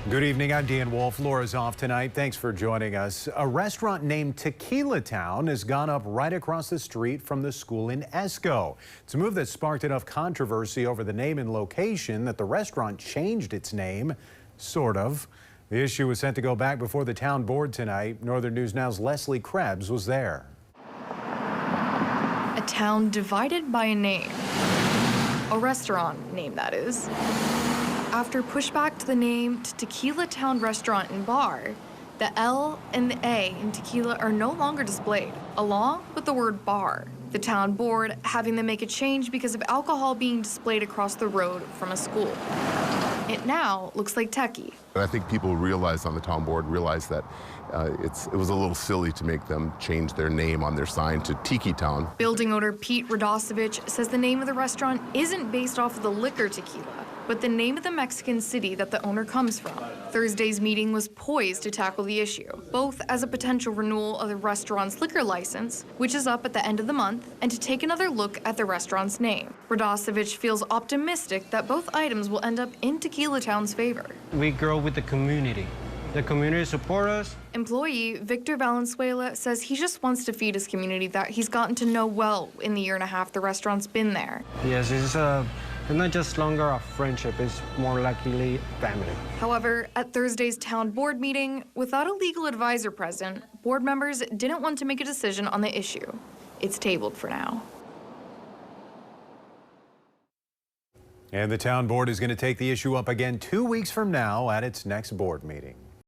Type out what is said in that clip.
Good evening, I'm Dan Wolf. Laura's off tonight. Thanks for joining us. A restaurant named Tequila Town has gone up right across the street from the school in Esko. It's a move that sparked enough controversy over the name and location that the restaurant changed its name, sort of. The issue was sent to go back before the town board tonight. Northern News Now's Leslie Krebs was there. A town divided by a name. A restaurant name, that is. After pushback to the name to Tequila Town Restaurant and Bar, the L and the A in tequila are no longer displayed, along with the word bar. The town board having them make a change because of alcohol being displayed across the road from a school. It now looks like Techie. I think people on the town board realized that it was a little silly to make them change their name on their sign to Tiki Town. Building owner Pete Radosevich says the name of the restaurant isn't based off of the liquor tequila, but the name of the Mexican city that the owner comes from. Thursday's meeting was poised to tackle the issue, both as a potential renewal of the restaurant's liquor license, which is up at the end of the month, and to take another look at the restaurant's name. Radosevich feels optimistic that both items will end up in Tequila Town's favor. We grow with the community. The community support us. Employee Victor Valenzuela says he just wants to feed his community that he's gotten to know well in the year and a half the restaurant's been there. Yes, it's not just longer a friendship, it's more likely family. However, at Thursday's town board meeting, without a legal advisor present, board members didn't want to make a decision on the issue. It's tabled for now. And the town board is going to take the issue up again 2 weeks from now at its next board meeting.